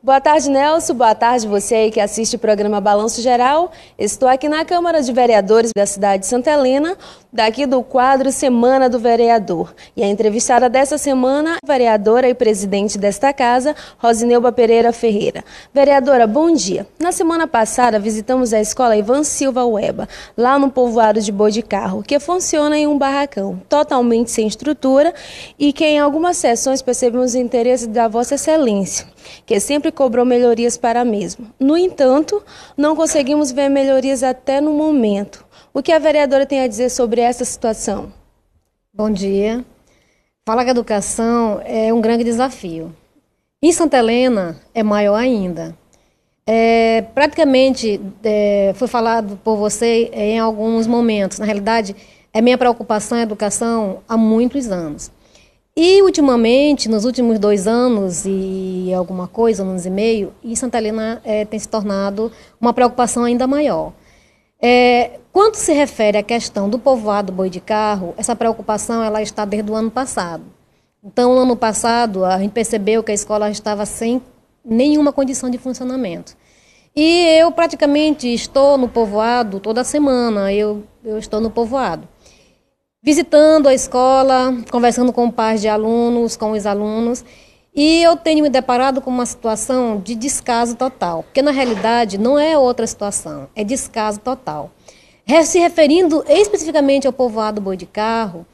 Boa tarde, Nelson. Boa tarde, você aí que assiste o programa Balanço Geral. Estou aqui na Câmara de Vereadores da cidade de Santa Helena, daqui do quadro Semana do Vereador. E a entrevistada dessa semana, a vereadora e presidente desta casa, Rosineuba Pereira Ferreira. Vereadora, bom dia. Na semana passada, visitamos a escola Ivan Silva Ueba, lá no povoado de Boi de Carro, que funciona em um barracão, totalmente sem estrutura, e que em algumas sessões percebemos o interesse da Vossa Excelência, que sempre cobrou melhorias para a mesma. No entanto, não conseguimos ver melhorias até no momento. O que a vereadora tem a dizer sobre essa situação? Bom dia. Falar que a educação é um grande desafio. Em Santa Helena é maior ainda. Praticamente foi falado por você em alguns momentos. Na realidade, é minha preocupação a educação há muitos anos. E, ultimamente, nos últimos 2 anos e alguma coisa, 1 ano e meio, em Santa Helena tem se tornado uma preocupação ainda maior. Quando se refere à questão do povoado Boi de Carro, essa preocupação ela está desde o ano passado. Então, no ano passado, a gente percebeu que a escola estava sem nenhuma condição de funcionamento. E eu praticamente estou no povoado toda semana, eu estou no povoado, visitando a escola, conversando com pais de alunos, com os alunos, e eu tenho me deparado com uma situação de descaso total, porque na realidade não é outra situação, é descaso total. Se referindo especificamente ao povoado Boi de Carro,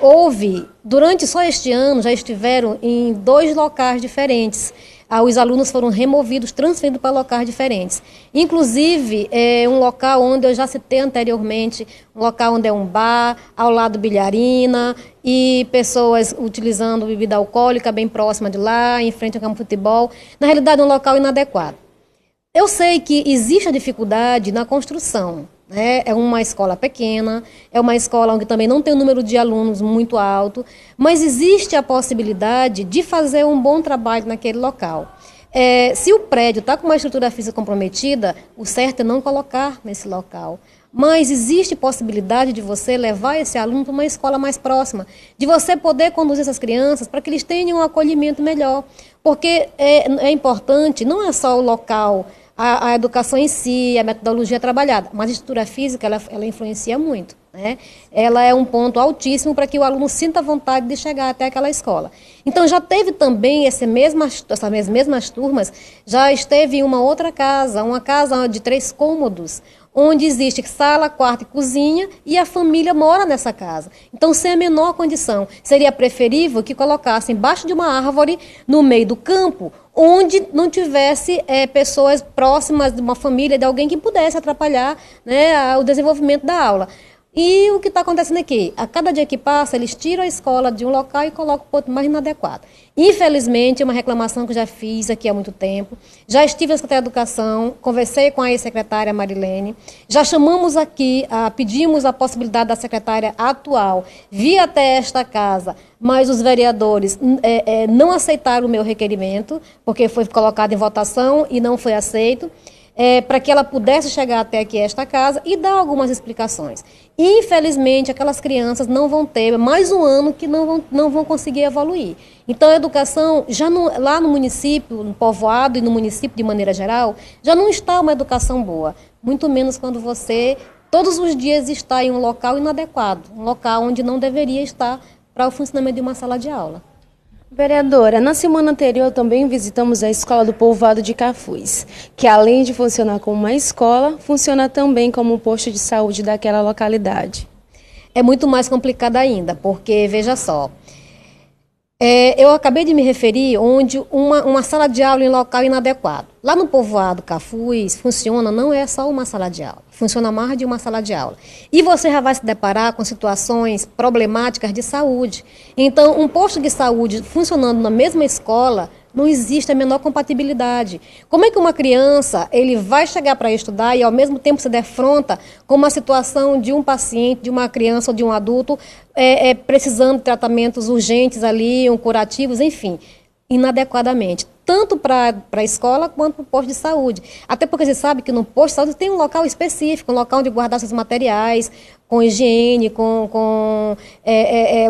houve, durante só este ano, já estiveram em 2 locais diferentes. Os alunos foram removidos, transferidos para locais diferentes. Inclusive, um local onde eu já citei anteriormente, um local onde é um bar, ao lado bilharina, e pessoas utilizando bebida alcoólica bem próxima de lá, em frente ao campo de futebol. Na realidade, um local inadequado. Eu sei que existe a dificuldade na construção. É uma escola pequena, é uma escola onde também não tem um número de alunos muito alto, mas existe a possibilidade de fazer um bom trabalho naquele local. Se o prédio está com uma estrutura física comprometida, o certo é não colocar nesse local. Mas existe possibilidade de você levar esse aluno para uma escola mais próxima, de você poder conduzir essas crianças para que eles tenham um acolhimento melhor. Porque é importante, não é só o local, a educação em si, a metodologia trabalhada, mas a estrutura física, ela influencia muito, né? Ela é um ponto altíssimo para que o aluno sinta vontade de chegar até aquela escola. Então, já teve também essas mesmas turmas, já esteve em uma outra casa, uma casa de 3 cômodos, onde existe sala, quarto e cozinha, e a família mora nessa casa. Então, sem a menor condição, seria preferível que colocassem embaixo de uma árvore, no meio do campo, onde não tivesse pessoas próximas de uma família, de alguém que pudesse atrapalhar, né, o desenvolvimento da aula. E o que está acontecendo aqui? A cada dia que passa, eles tiram a escola de um local e colocam para outro mais inadequado. Infelizmente, é uma reclamação que eu já fiz aqui há muito tempo. Já estive na Secretaria de Educação, conversei com a ex-secretária Marilene, já chamamos aqui, pedimos a possibilidade da secretária atual vir até esta casa, mas os vereadores não aceitaram o meu requerimento, porque foi colocado em votação e não foi aceito. Para que ela pudesse chegar até aqui esta casa e dar algumas explicações. Infelizmente, aquelas crianças não vão ter mais um ano que não vão conseguir evoluir. Então, a educação, lá no município, no povoado e no município de maneira geral, já não está uma educação boa. Muito menos quando você, todos os dias, está em um local inadequado, um local onde não deveria estar para o funcionamento de uma sala de aula. Vereadora, na semana anterior também visitamos a escola do povoado de Cafuz, que além de funcionar como uma escola, funciona também como um posto de saúde daquela localidade. É muito mais complicado ainda, porque, veja só, eu acabei de me referir onde uma sala de aula em local inadequado. Lá no povoado Cafuz, funciona, não é só uma sala de aula, funciona mais de uma sala de aula. E você já vai se deparar com situações problemáticas de saúde. Então, um posto de saúde funcionando na mesma escola, não existe a menor compatibilidade. Como é que uma criança ele vai chegar para estudar e ao mesmo tempo se defronta com uma situação de um paciente, de uma criança ou de um adulto precisando de tratamentos urgentes ali, curativos, enfim. inadequadamente, tanto para a escola quanto para o posto de saúde. Até porque você sabe que no posto de saúde tem um local específico, um local onde guardar seus materiais, com higiene,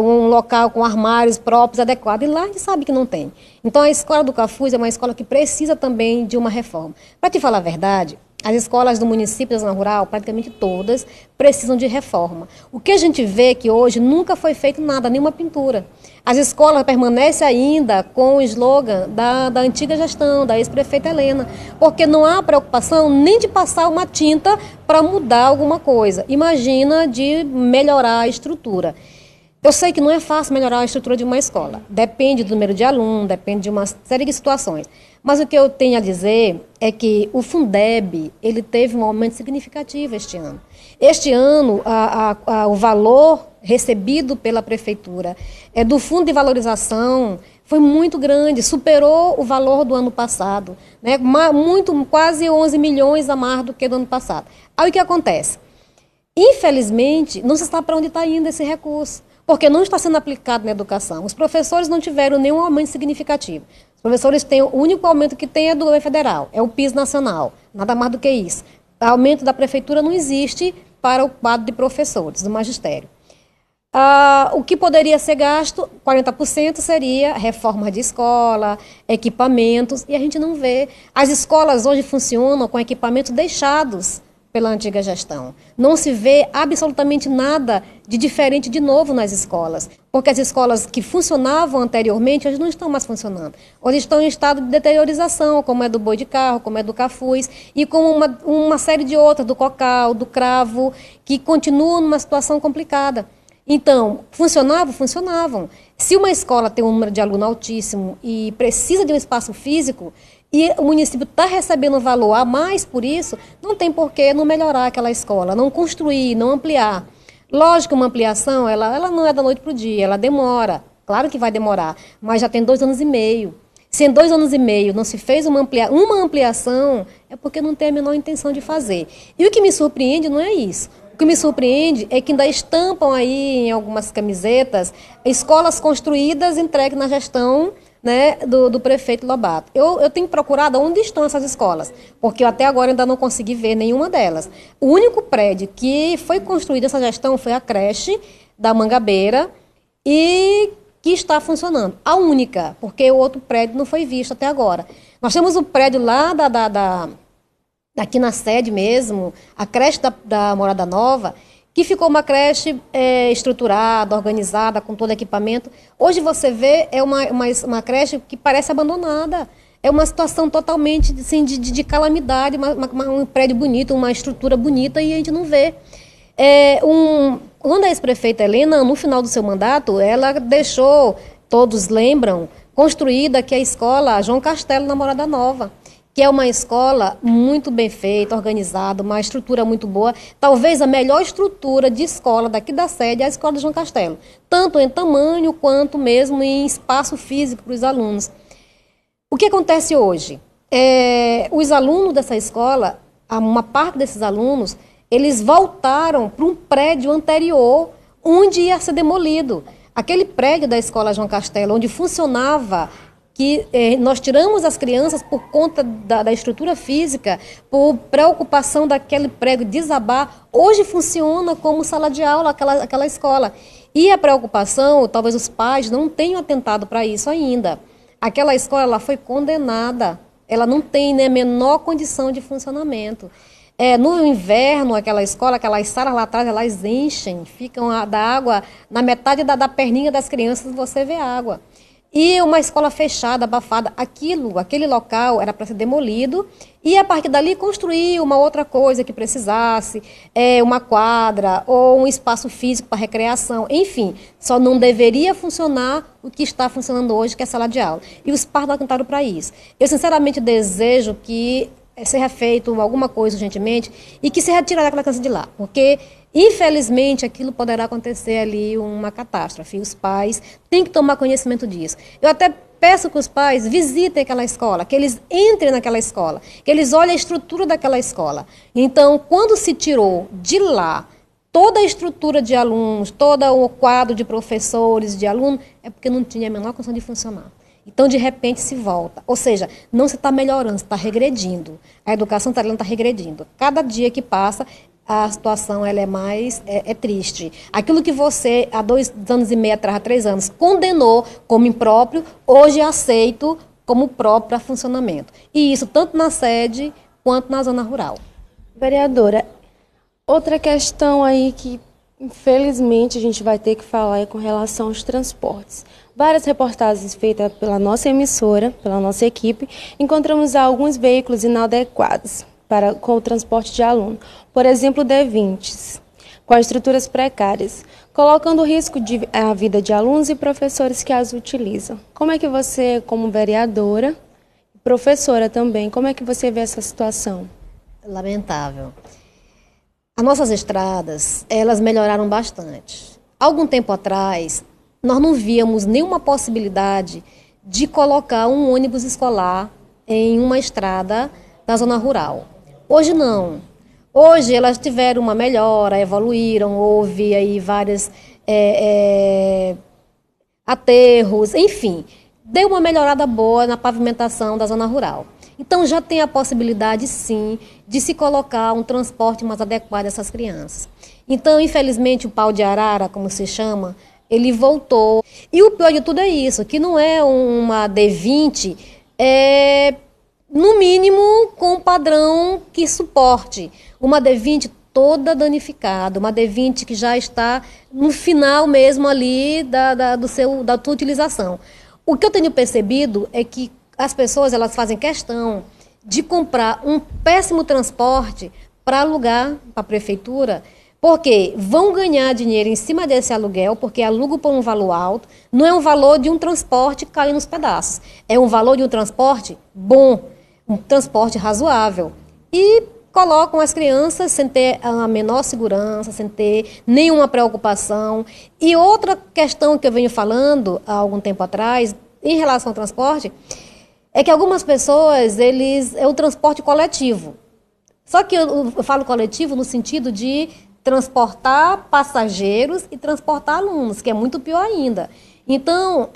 um local com armários próprios, adequados. E lá a gente sabe que não tem. Então a escola do Cafuz é uma escola que precisa também de uma reforma. Para te falar a verdade, as escolas do município da zona rural, praticamente todas, precisam de reforma. O que a gente vê é que hoje nunca foi feito nada, nenhuma pintura. As escolas permanecem ainda com o slogan da antiga gestão, da ex-prefeita Helena, porque não há preocupação nem de passar uma tinta para mudar alguma coisa. Imagina de melhorar a estrutura. Eu sei que não é fácil melhorar a estrutura de uma escola. Depende do número de alunos, depende de uma série de situações. Mas o que eu tenho a dizer é que o Fundeb, ele teve um aumento significativo este ano. Este ano, o valor recebido pela prefeitura do fundo de valorização foi muito grande, superou o valor do ano passado, né? Quase 11 milhões a mais do que do ano passado. Aí o que acontece? Infelizmente, não se sabe para onde está indo esse recurso, porque não está sendo aplicado na educação. Os professores não tiveram nenhum aumento significativo. Os professores têm, o único aumento que tem é do governo federal, é o piso nacional, nada mais do que isso. O aumento da prefeitura não existe para o quadro de professores do magistério. O que poderia ser gasto, 40% seria reforma de escola, equipamentos, e a gente não vê. As escolas hoje funcionam com equipamentos deixados pela antiga gestão. Não se vê absolutamente nada de diferente de novo nas escolas, porque as escolas que funcionavam anteriormente hoje não estão mais funcionando. Hoje estão em estado de deteriorização, como é do Boi de Carro, como é do Cafuz, e como uma série de outras, do Cocal, do Cravo, que continuam numa situação complicada. Então, funcionavam. Se uma escola tem um número de aluno altíssimo e precisa de um espaço físico, e o município está recebendo valor a mais por isso, não tem por que não melhorar aquela escola, não construir, não ampliar. Lógico, uma ampliação, ela não é da noite para o dia, ela demora. Claro que vai demorar, mas já tem 2 anos e meio. Se em 2 anos e meio não se fez uma ampliação, é porque não tem a menor intenção de fazer. E o que me surpreende não é isso. O que me surpreende é que ainda estampam aí em algumas camisetas escolas construídas entregues na gestão, né, do prefeito Lobato. Eu tenho procurado onde estão essas escolas, porque eu até agora ainda não consegui ver nenhuma delas. O único prédio que foi construído nessa gestão foi a creche da Mangabeira e que está funcionando. A única, porque o outro prédio não foi visto até agora. Nós temos o prédio lá aqui na sede mesmo, a creche da Morada Nova, que ficou uma creche estruturada, organizada, com todo equipamento. Hoje você vê, é uma creche que parece abandonada. É uma situação totalmente assim, de calamidade, um prédio bonito, uma estrutura bonita, e a gente não vê. Quando a ex-prefeita Helena, no final do seu mandato, ela deixou, todos lembram, construída aqui a escola João Castelo, na Morada Nova, que é uma escola muito bem feita, organizada, uma estrutura muito boa. Talvez a melhor estrutura de escola daqui da sede é a escola de João Castelo, tanto em tamanho quanto mesmo em espaço físico para os alunos. O que acontece hoje? Os alunos dessa escola, uma parte desses alunos, eles voltaram para um prédio anterior, onde ia ser demolido. Aquele prédio da escola João Castelo, onde funcionava, que nós tiramos as crianças por conta da estrutura física, por preocupação daquele prédio desabar, hoje funciona como sala de aula, aquela escola. E a preocupação, talvez os pais não tenham atentado para isso ainda. Aquela escola ela foi condenada, ela não tem nem a menor condição de funcionamento. No inverno, aquela escola, aquelas salas lá atrás, elas enchem, ficam da água, na metade da perninha das crianças você vê água. E uma escola fechada, abafada, aquele local era para ser demolido e a partir dali construir uma outra coisa que precisasse, uma quadra ou um espaço físico para recreação, enfim, só não deveria funcionar o que está funcionando hoje, que é a sala de aula. E os pais não atentaram para isso. Eu sinceramente desejo que seja feito alguma coisa urgentemente e que se retire aquela criança de lá, porque infelizmente aquilo poderá acontecer ali uma catástrofe. Os pais têm que tomar conhecimento disso. Eu até peço que os pais visitem aquela escola, que eles entrem naquela escola, que eles olhem a estrutura daquela escola. Então, quando se tirou de lá toda a estrutura de alunos, todo o quadro de professores, de alunos, é porque não tinha a menor condição de funcionar. Então, de repente, se volta. Ou seja, não se está melhorando, se está regredindo. A educação italiana está regredindo. Cada dia que passa, a situação ela é mais triste. Aquilo que você, há 2 anos e meio atrás, há 3 anos, condenou como impróprio, hoje é aceito como próprio para funcionamento. E isso tanto na sede quanto na zona rural. Vereadora, outra questão aí que, infelizmente, a gente vai ter que falar é com relação aos transportes. Várias reportagens feitas pela nossa emissora, pela nossa equipe, encontramos alguns veículos inadequados com o transporte de aluno. Por exemplo, D20s, com estruturas precárias, colocando risco a vida de alunos e professores que as utilizam. Como é que você, como vereadora, professora também, como é que você vê essa situação? Lamentável. As nossas estradas, elas melhoraram bastante. Algum tempo atrás, nós não víamos nenhuma possibilidade de colocar um ônibus escolar em uma estrada da zona rural. Hoje não. Hoje elas tiveram uma melhora, evoluíram, houve aí vários aterros, enfim, deu uma melhorada boa na pavimentação da zona rural. Então já tem a possibilidade, sim, de se colocar um transporte mais adequado a essas crianças. Então, infelizmente, o pau de arara, como se chama, ele voltou. E o pior de tudo é isso, que não é uma D20, no mínimo com um padrão que suporte. Uma D20 toda danificada, uma D20 que já está no final mesmo ali da tua utilização. O que eu tenho percebido é que as pessoas elas fazem questão de comprar um péssimo transporte para alugar para a prefeitura, porque vão ganhar dinheiro em cima desse aluguel, porque alugam por um valor alto, não é um valor de um transporte cair nos pedaços, é um valor de um transporte bom, um transporte razoável. E colocam as crianças sem ter a menor segurança, sem ter nenhuma preocupação. E outra questão que eu venho falando há algum tempo atrás, em relação ao transporte, é que algumas pessoas, é o transporte coletivo. Só que eu falo coletivo no sentido de transportar passageiros e transportar alunos, que é muito pior ainda. Então,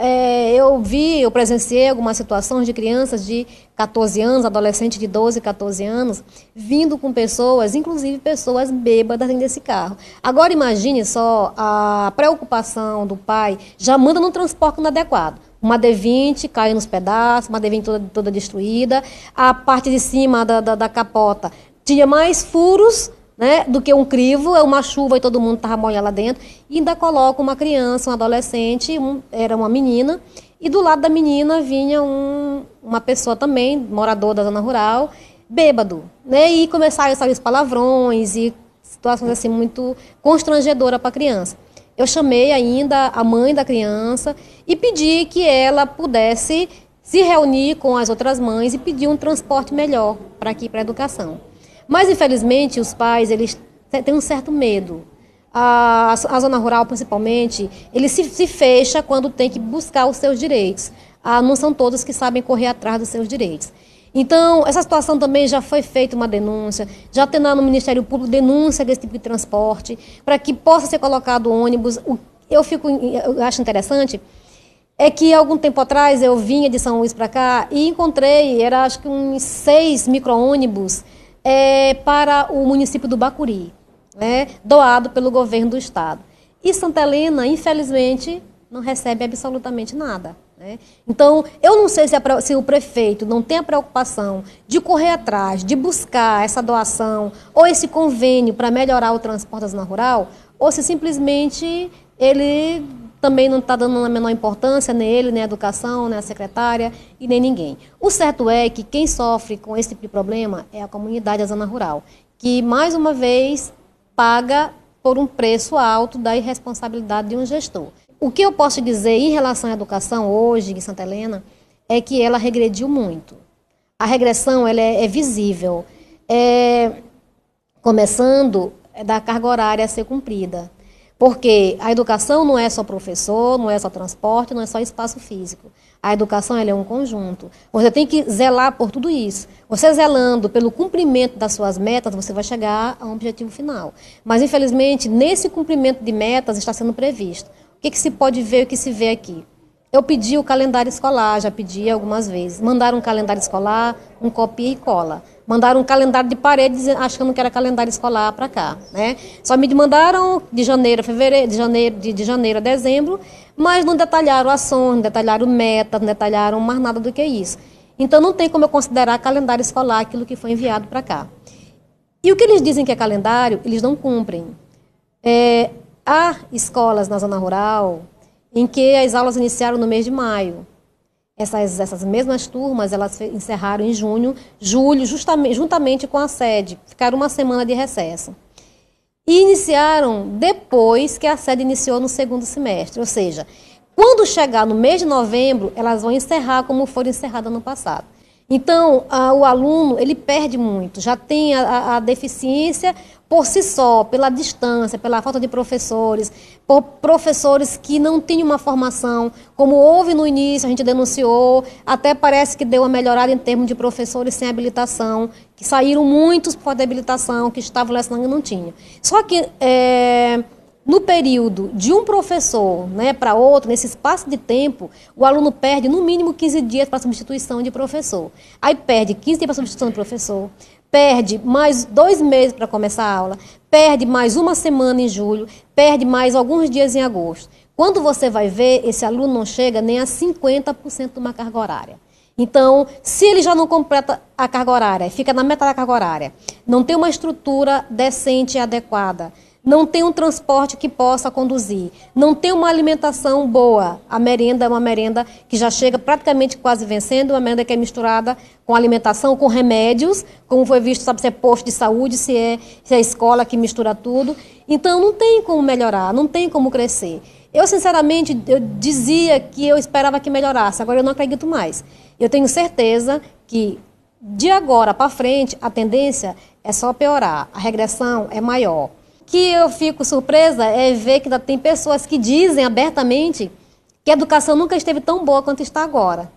eu presenciei algumas situações de crianças de 14 anos, adolescentes de 12, 14 anos, vindo com pessoas, inclusive pessoas bêbadas dentro desse carro. Agora, imagine só a preocupação do pai, já manda num transporte inadequado. Uma D20 cai nos pedaços, uma D20 toda destruída, a parte de cima da capota tinha mais furos, né, do que um crivo, é uma chuva e todo mundo estava molhado lá dentro, e ainda coloca uma criança, um adolescente, era uma menina, e do lado da menina vinha uma pessoa também, morador da zona rural, bêbado, né, e começaram a sair os palavrões e situações assim muito constrangedoras para a criança. Eu chamei ainda a mãe da criança e pedi que ela pudesse se reunir com as outras mães e pedir um transporte melhor para aqui, para a educação. Mas, infelizmente, os pais eles têm um certo medo. A zona rural, principalmente, ele se fecha quando tem que buscar os seus direitos. Não são todos que sabem correr atrás dos seus direitos. Então, essa situação também já foi feita uma denúncia, já tem lá no Ministério Público denúncia desse tipo de transporte, para que possa ser colocado ônibus. Eu acho interessante, é que algum tempo atrás eu vinha de São Luís para cá e encontrei, acho que uns 6 micro-ônibus, para o município do Bacuri, né, doado pelo governo do estado. E Santa Helena, infelizmente, não recebe absolutamente nada, né? Então, eu não sei se o prefeito não tem a preocupação de correr atrás, de buscar essa doação ou esse convênio para melhorar o transporte da zona rural, ou se simplesmente ele também não está dando a menor importância, nem ele, nem a educação, nem a secretária e nem ninguém. O certo é que quem sofre com esse tipo de problema é a comunidade da zona rural, que, mais uma vez, paga por um preço alto da irresponsabilidade de um gestor. O que eu posso dizer em relação à educação hoje em Santa Helena é que ela regrediu muito. A regressão ela é visível, começando da carga horária a ser cumprida. Porque a educação não é só professor, não é só transporte, não é só espaço físico. A educação ela é um conjunto. Você tem que zelar por tudo isso. Você zelando pelo cumprimento das suas metas, você vai chegar a um objetivo final. Mas, infelizmente, nesse cumprimento de metas está sendo previsto. O que se pode ver e o que se vê aqui? Eu pedi o calendário escolar, já pedi algumas vezes. Mandaram um calendário escolar, um copia e cola. Mandaram um calendário de parede, achando que era calendário escolar para cá, né? Só me mandaram de janeiro a fevereiro, de janeiro a dezembro, mas não detalharam ações, não detalharam meta, não detalharam mais nada do que isso. Então não tem como eu considerar calendário escolar aquilo que foi enviado para cá. E o que eles dizem que é calendário, eles não cumprem. Há escolas na zona rural em que as aulas iniciaram no mês de maio. Essas mesmas turmas, elas encerraram em junho, julho, juntamente com a sede. Ficaram uma semana de recesso. E iniciaram depois que a sede iniciou no segundo semestre. Ou seja, quando chegar no mês de novembro, elas vão encerrar como foram encerradas no passado. Então, o aluno, ele perde muito, já tem a deficiência por si só, pela distância, pela falta de professores, por professores que não têm uma formação, como houve no início, a gente denunciou, até parece que deu uma melhorada em termos de professores sem habilitação, que saíram muitos por de habilitação, que estavam lecionando e não tinham. Só que no período de um professor, né, para outro, nesse espaço de tempo, o aluno perde no mínimo 15 dias para substituição de professor. Aí perde 15 dias para substituição de professor, perde mais 2 meses para começar a aula, perde mais uma semana em julho, perde mais alguns dias em agosto. Quando você vai ver, esse aluno não chega nem a 50% de uma carga horária. Então, se ele já não completa a carga horária, fica na metade da carga horária, não tem uma estrutura decente e adequada, não tem um transporte que possa conduzir, não tem uma alimentação boa. A merenda é uma merenda que já chega praticamente quase vencendo, uma merenda que é misturada com alimentação, com remédios, como foi visto, sabe, se é posto de saúde, se é a escola que mistura tudo. Então, não tem como melhorar, não tem como crescer. Eu, sinceramente, eu dizia que eu esperava que melhorasse, agora eu não acredito mais. Eu tenho certeza que, de agora para frente, a tendência é só piorar, a regressão é maior. O que eu fico surpresa é ver que ainda tem pessoas que dizem abertamente que a educação nunca esteve tão boa quanto está agora.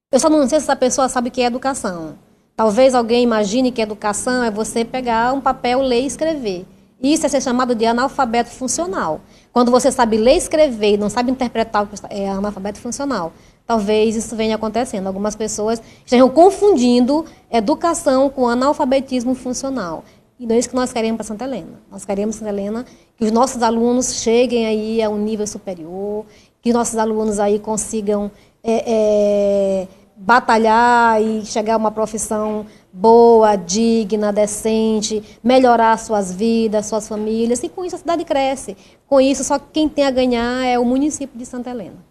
Eu só não sei se essa pessoa sabe o que é educação. Talvez alguém imagine que educação é você pegar um papel, ler e escrever. Isso é ser chamado de analfabeto funcional. Quando você sabe ler e escrever e não sabe interpretar o que é analfabeto funcional, talvez isso venha acontecendo. Algumas pessoas estejam confundindo educação com analfabetismo funcional. E não é isso que nós queremos para Santa Helena. Nós queremos, Santa Helena, que os nossos alunos cheguem aí a um nível superior, que nossos alunos aí consigam batalhar e chegar a uma profissão boa, digna, decente, melhorar suas vidas, suas famílias, e com isso a cidade cresce. Com isso, só quem tem a ganhar é o município de Santa Helena.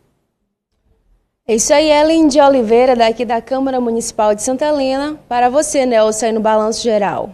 É isso aí, Ellen de Oliveira, daqui da Câmara Municipal de Santa Helena, para você, Nelson, aí no Balanço Geral.